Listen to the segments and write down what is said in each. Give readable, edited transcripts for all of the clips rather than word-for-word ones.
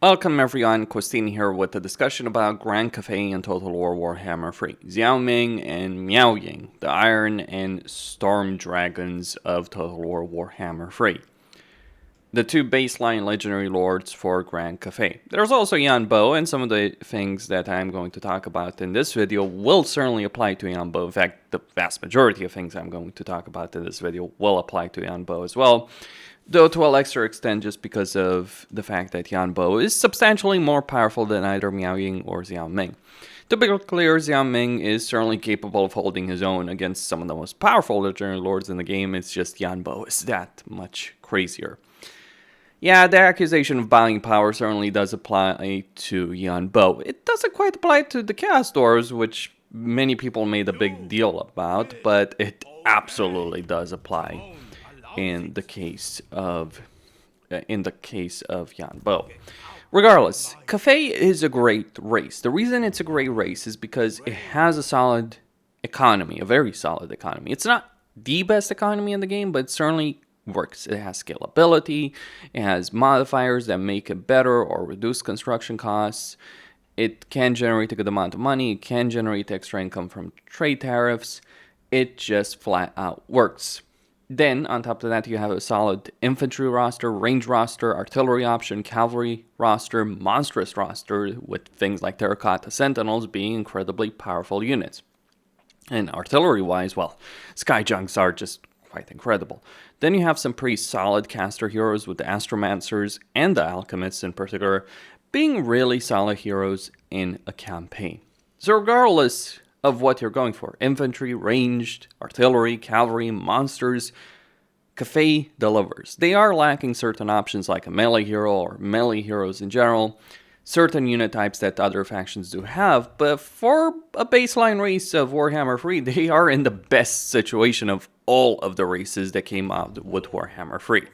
Welcome everyone, Christine here with a discussion about Grand Cathay and Total War Warhammer 3. Zhao Ming and Miao Ying, the Iron and Storm Dragons of Total War Warhammer 3. The two baseline legendary lords for Grand Cathay. There's also Yan Bo, and some of the things that I'm going to talk about in this video will certainly apply to Yan Bo. In fact, the vast majority of things I'm going to talk about in this video will apply to Yan Bo as well. Though to a lesser extent just because of the fact that Yan Bo is substantially more powerful than either Miao Ying or Zhao Ming. To be clear, Zhao Ming is certainly capable of holding his own against some of the most powerful legendary lords in the game. It's just Yan Bo is that much crazier. Yeah, the accusation of buying power certainly does apply to Yan Bo. It doesn't quite apply to the Chaos Dwarves, which many people made a big deal about, but it absolutely does apply in the case of Yan Bo. Regardless, Cathay is a great race. The reason it's a great race is because it has a solid economy, a very solid economy. It's not the best economy in the game, but it certainly works. It has scalability, it has modifiers that make it better or reduce construction costs. It can generate a good amount of money, it can generate extra income from trade tariffs. It just flat out works. Then, on top of that, you have a solid infantry roster, range roster, artillery option, cavalry roster, monstrous roster, with things like Terracotta Sentinels being incredibly powerful units. And artillery-wise, well, Skyjunks are just quite incredible. Then you have some pretty solid caster heroes with the Astromancers and the Alchemists in particular being really solid heroes in a campaign. So regardless of what you're going for, infantry, ranged, artillery, cavalry, monsters, Cathay delivers. They are lacking certain options like a melee hero or melee heroes in general, certain unit types that other factions do have, but for a baseline race of Warhammer 3, they are in the best situation of all of the races that came out with Warhammer 3.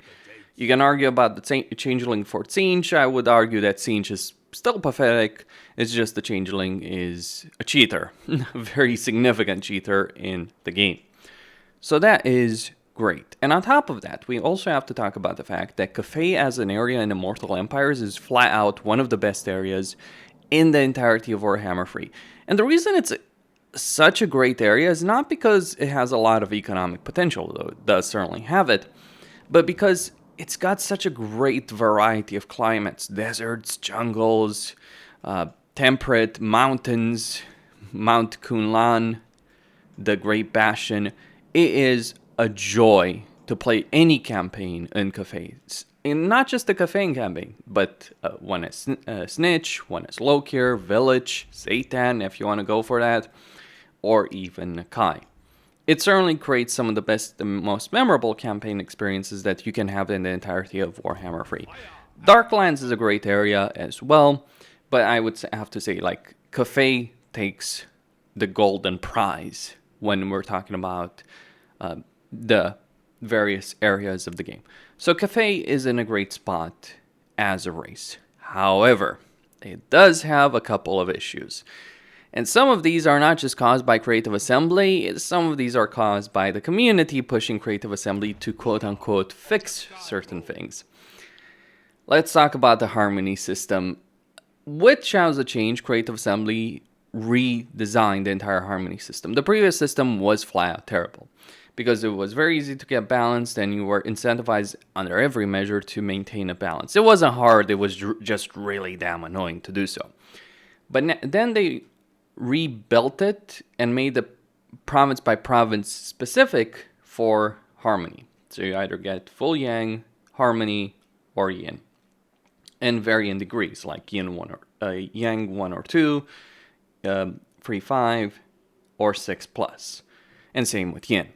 You can argue about the Changeling for Siege. I would argue that Siege is still pathetic. It's just the Changeling is a cheater, a very significant cheater in the game. So that is great. And on top of that, we also have to talk about the fact that Cathay as an area in Immortal Empires is flat out one of the best areas in the entirety of Warhammer 3. And the reason it's such a great area is not because it has a lot of economic potential, though it does certainly have it, but because it's got such a great variety of climates, deserts, jungles, temperate, mountains, Mount Kunlan, the Great Bastion. It is a joy to play any campaign in Cathay. And not just the Cathay campaign, but one is Snitch, one is Lokir, Village, Satan, if you want to go for that, or even Kai. It certainly creates some of the best and most memorable campaign experiences that you can have in the entirety of Warhammer 3. Darklands is a great area as well, but I would have to say, like, Cathay takes the golden prize when we're talking about the various areas of the game. So Cathay is in a great spot as a race. However, it does have a couple of issues. And some of these are not just caused by Creative Assembly, some of these are caused by the community pushing Creative Assembly to quote-unquote fix certain things. Let's talk about the Harmony system. With Zhao's change, Creative Assembly redesigned the entire Harmony system. The previous system was flat out terrible, because it was very easy to get balanced and you were incentivized under every measure to maintain a balance. It wasn't hard, it was just really damn annoying to do so. But then they rebuilt it and made the province by province specific for Harmony. So you either get full Yang, Harmony, or Yin. And vary in degrees, like Yang 1 or 2, 3, 5, or 6 plus. And same with Yin.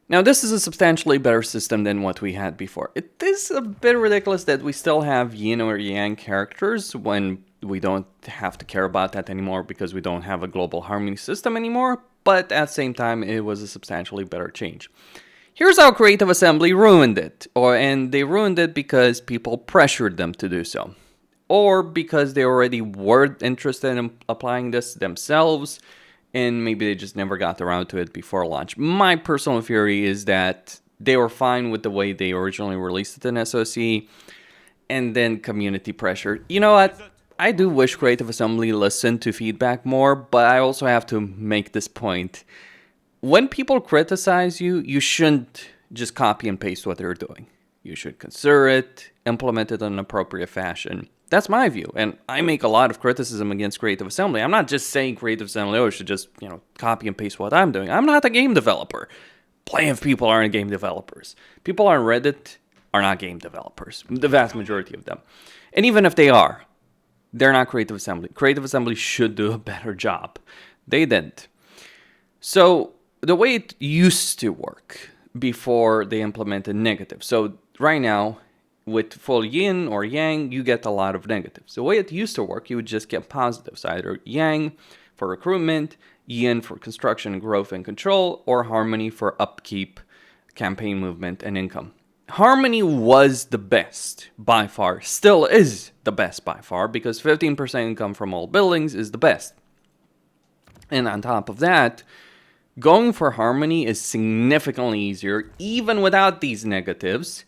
Now, this is a substantially better system than what we had before. It is a bit ridiculous that we still have Yin or Yang characters when we don't have to care about that anymore because we don't have a global Harmony system anymore, but at the same time, it was a substantially better change. Here's how Creative Assembly ruined it, and they ruined it because people pressured them to do so, or because they already were interested in applying this themselves, and maybe they just never got around to it before launch. My personal theory is that they were fine with the way they originally released it in SOC, and then community pressure. You know what? I do wish Creative Assembly listened to feedback more, but I also have to make this point. When people criticize you, you shouldn't just copy and paste what they're doing. You should consider it, implement it in an appropriate fashion. That's my view, and I make a lot of criticism against Creative Assembly. I'm not just saying Creative Assembly should just, copy and paste what I'm doing. I'm not a game developer. Plenty of people aren't game developers. People on Reddit are not game developers, the vast majority of them. And even if they are, they're not Creative Assembly. Creative Assembly should do a better job. They didn't. So the way it used to work before they implemented negative. So right now, with full yin or yang, you get a lot of negatives. The way it used to work, you would just get positives, either yang for recruitment, yin for construction and growth and control, or harmony for upkeep, campaign movement, and income. Harmony was the best by far, still is the best by far, because 15% income from all buildings is the best. And on top of that, going for harmony is significantly easier, even without these negatives,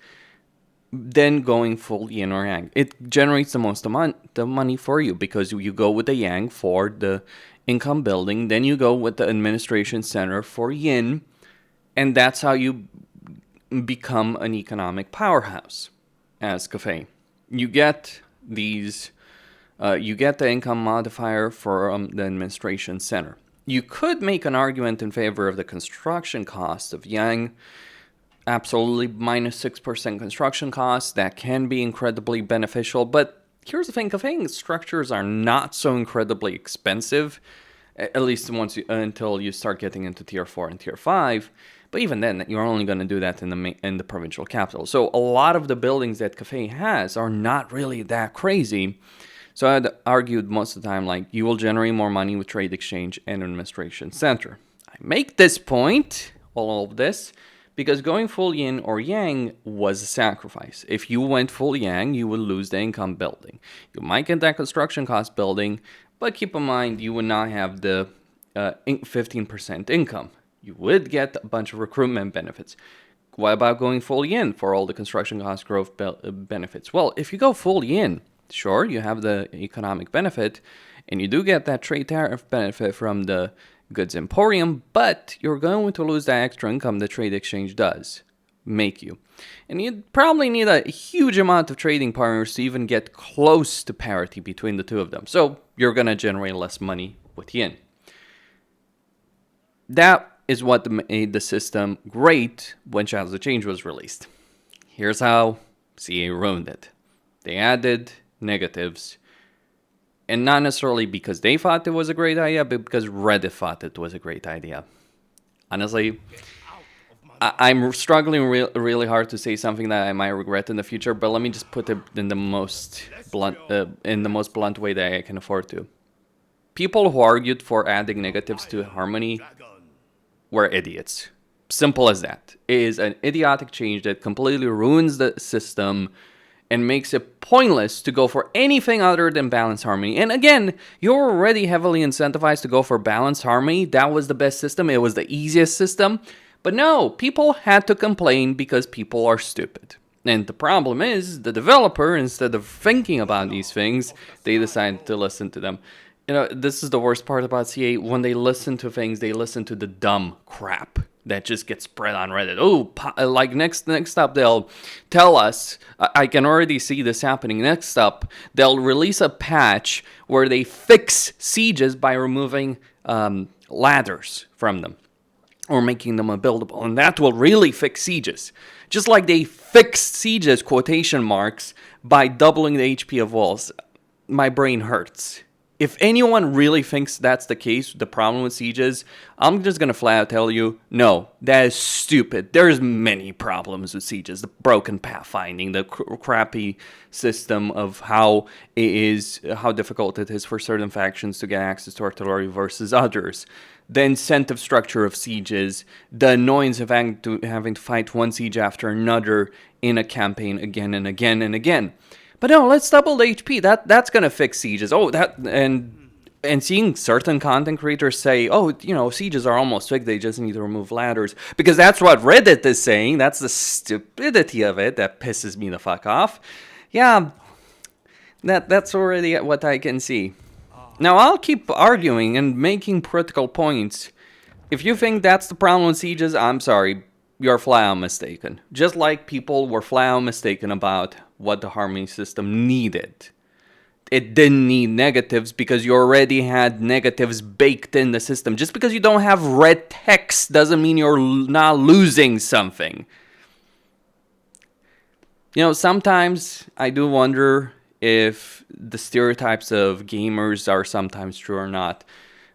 than going full yin or yang. It generates the most the money for you, because you go with the yang for the income building, then you go with the administration center for yin, and that's how you become an economic powerhouse as Cathay. You get these, you get the income modifier for the administration center. You could make an argument in favor of the construction cost of yang. Absolutely, minus 6% construction costs. That can be incredibly beneficial. But here's the thing, Cathay structures are not so incredibly expensive, at least until you start getting into Tier 4 and Tier 5. But even then, you're only going to do that in the provincial capital. So a lot of the buildings that Cathay has are not really that crazy. So I'd argued most of the time, like, you will generate more money with trade exchange and administration center. I make this point, all of this, because going full yin or yang was a sacrifice. If you went full yang, you would lose the income building. You might get that construction cost building, but keep in mind, you would not have the 15% income. You would get a bunch of recruitment benefits. What about going full yin for all the construction cost growth benefits? Well, if you go full yin, sure, you have the economic benefit, and you do get that trade tariff benefit from the goods emporium, but you're going to lose that extra income the trade exchange does make you. And you'd probably need a huge amount of trading partners to even get close to parity between the two of them. So you're going to generate less money with yin. That is what made the system great when Shadows of Change was released. Here's how CA ruined it. They added negatives, and not necessarily because they thought it was a great idea, but because Reddit thought it was a great idea. Honestly, I'm struggling really hard to say something that I might regret in the future, but let me just put it in the most blunt way that I can afford to. People who argued for adding negatives to Harmony were idiots. Simple as that. It is an idiotic change that completely ruins the system and makes it pointless to go for anything other than balanced harmony. And again, you're already heavily incentivized to go for balanced harmony. That was the best system. It was the easiest system. But no, people had to complain because people are stupid. And the problem is, the developer, instead of thinking about these things, they decided to listen to them. You know, this is the worst part about CA. When they listen to things, they listen to the dumb crap that just gets spread on Reddit. Oh, like next up, they'll tell us, I can already see this happening. Next up, they'll release a patch where they fix sieges by removing ladders from them or making them unbuildable. And that will really fix sieges. Just like they fixed sieges, quotation marks, by doubling the HP of walls. My brain hurts. If anyone really thinks that's the case, the problem with sieges, I'm just going to flat out tell you, no, that is stupid. There's many problems with sieges. The broken pathfinding, the crappy system of how difficult it is for certain factions to get access to artillery versus others. The incentive structure of sieges, the annoyance of having to fight one siege after another in a campaign again and again and again. But no, let's double the HP. That's gonna fix sieges. Oh, and seeing certain content creators say, oh, you know, sieges are almost fixed. They just need to remove ladders, because that's what Reddit is saying. That's the stupidity of it that pisses me the fuck off. Yeah, That's already what I can see. Now, I'll keep arguing and making critical points. If you think that's the problem with sieges, I'm sorry. You're flat out mistaken. Just like people were flat out mistaken about what the harmony system needed. It didn't need negatives because you already had negatives baked in the system. Just because you don't have red text doesn't mean you're not losing something. You know, sometimes I do wonder if the stereotypes of gamers are sometimes true or not.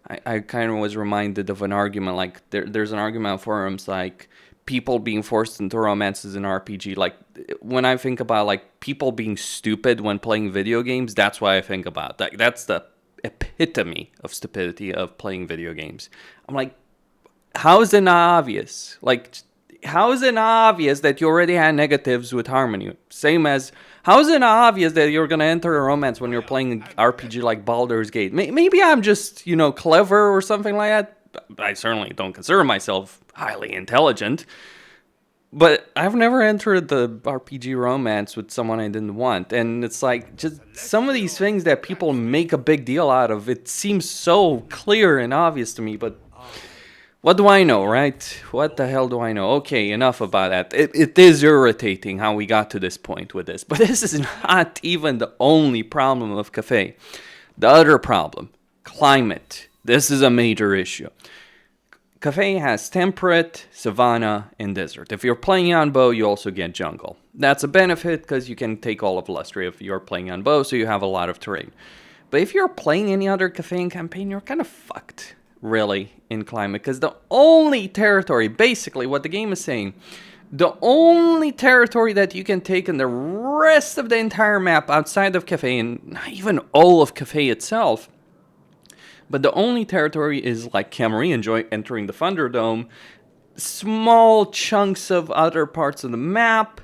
I kind of was reminded of an argument, like there's an argument on forums, like people being forced into romances in RPG. Like when I think about like people being stupid when playing video games, that's what I think about. Like that's the epitome of stupidity of playing video games. I'm like, how is it not obvious? Like, how is it not obvious that you already had negatives with harmony? Same as, how is it not obvious that you're going to enter a romance when you're playing an RPG like Baldur's Gate? Maybe I'm just, clever or something like that. I certainly don't consider myself highly intelligent. But I've never entered the RPG romance with someone I didn't want. And it's like, just some of these things that people make a big deal out of, it seems so clear and obvious to me, but what do I know, right? What the hell do I know? Okay, enough about that. It is irritating how we got to this point with this. But this is not even the only problem of Cathay. The other problem, climate. This is a major issue. Cathay has temperate, savanna, and desert. If you're playing on bow, you also get jungle. That's a benefit because you can take all of Lustria if you're playing on bow, so you have a lot of terrain. But if you're playing any other Cathay campaign, you're kind of fucked. Really, in climate, because the only territory, basically what the game is saying, the only territory that you can take in the rest of the entire map outside of Cathay, and not even all of Cathay itself, but the only territory is like Cameroon, entering the Thunderdome, small chunks of other parts of the map,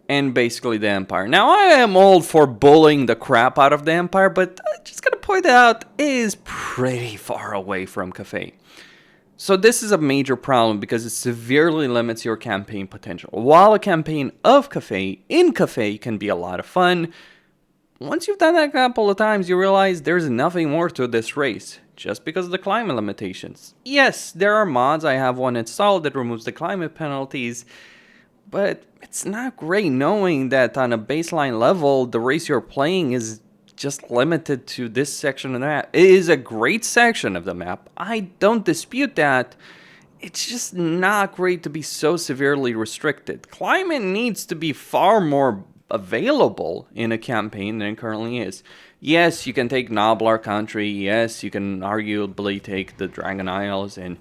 and basically the Empire. Now, I am all for bullying the crap out of the Empire, but I'm just going to point out, it is pretty far away from Cathay. So this is a major problem because it severely limits your campaign potential. While a campaign of Cathay, in Cathay, can be a lot of fun, once you've done that a couple of times, you realize there's nothing more to this race, just because of the climate limitations. Yes, there are mods. I have one installed that removes the climate penalties, but it's not great knowing that on a baseline level, the race you're playing is just limited to this section of the map. It is a great section of the map. I don't dispute that. It's just not great to be so severely restricted. Climate needs to be far more available in a campaign than it currently is. Yes, you can take Noblar Country. Yes, you can arguably take the Dragon Isles and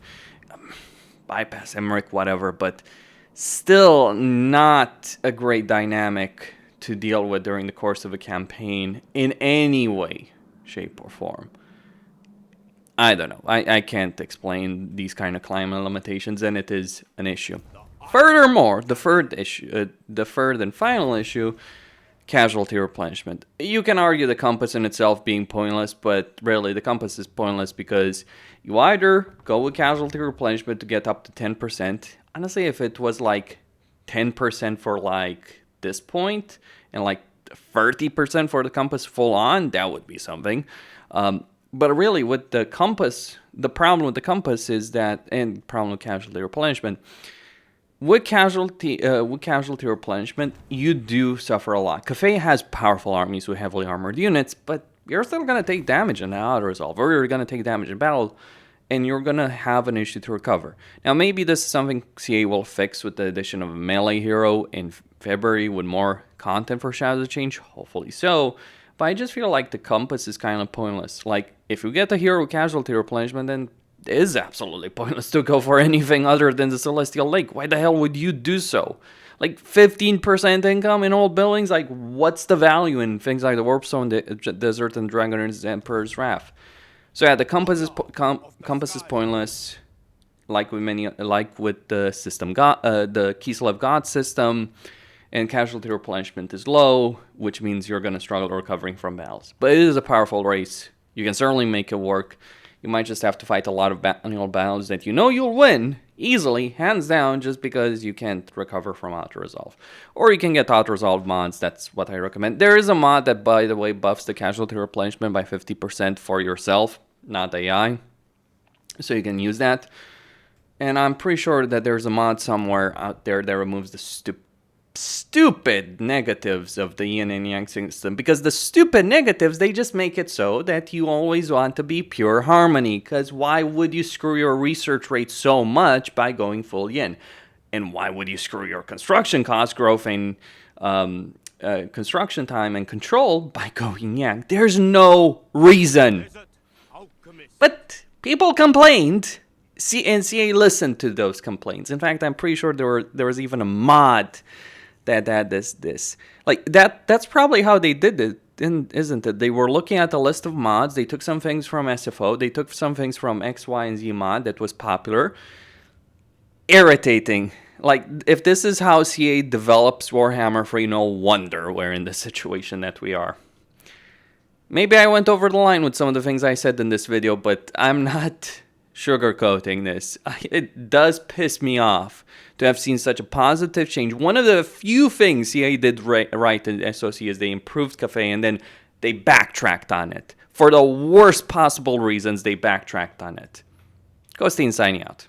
bypass Emmerich, whatever, but still not a great dynamic to deal with during the course of a campaign in any way, shape, or form. I don't know. I can't explain these kind of climate limitations, and it is an issue. Furthermore, the third and final issue, casualty replenishment. You can argue the compass in itself being pointless, but really the compass is pointless because you either go with casualty replenishment to get up to 10%. Honestly, if it was like 10% for like this point and like 30% for the compass full on, that would be something. But really with the compass, the problem with the compass is that, and problem with casualty replenishment, with casualty replenishment, you do suffer a lot. Cathay has powerful armies with heavily armored units, but you're still going to take damage in the auto resolve, or you're going to take damage in battle, and you're going to have an issue to recover. Now, maybe this is something CA will fix with the addition of a melee hero in February with more content for Shadows of Change, hopefully so. But I just feel like the compass is kind of pointless. Like, if you get the hero with casualty replenishment, then it is absolutely pointless to go for anything other than the Celestial Lake. Why the hell would you do so? Like 15% income in old buildings? Like, what's the value in things like the Warpstone Desert and Dragon's Emperor's Wrath? So yeah, the compass is pointless. Like with the system the Kislev God system, and casualty replenishment is low, which means you're going to struggle recovering from battles. But it is a powerful race. You can certainly make it work. You might just have to fight a lot of annual battles that you know you'll win easily, hands down, just because you can't recover from auto-resolve. Or you can get auto-resolve mods, that's what I recommend. There is a mod that, by the way, buffs the casualty replenishment by 50% for yourself, not AI. So you can use that. And I'm pretty sure that there's a mod somewhere out there that removes the stupid negatives of the yin and yang system, because the stupid negatives, they just make it so that you always want to be pure harmony, because why would you screw your research rate so much by going full yin? And why would you screw your construction cost growth and construction time and control by going yang? There's no reason. But people complained, and CA listened to those complaints. In fact, I'm pretty sure there was even a mod that had this. Like, that's probably how they did it, isn't it? They were looking at the list of mods. They took some things from SFO. They took some things from X, Y, and Z mod that was popular. Irritating. Like, if this is how CA develops Warhammer 3, no wonder we're in the situation that we are. Maybe I went over the line with some of the things I said in this video, but I'm not sugarcoating this. It does piss me off to have seen such a positive change. One of the few things CA did right in SOC is they improved Cathay, and then they backtracked on it. For the worst possible reasons, they backtracked on it. Ghosteen signing out.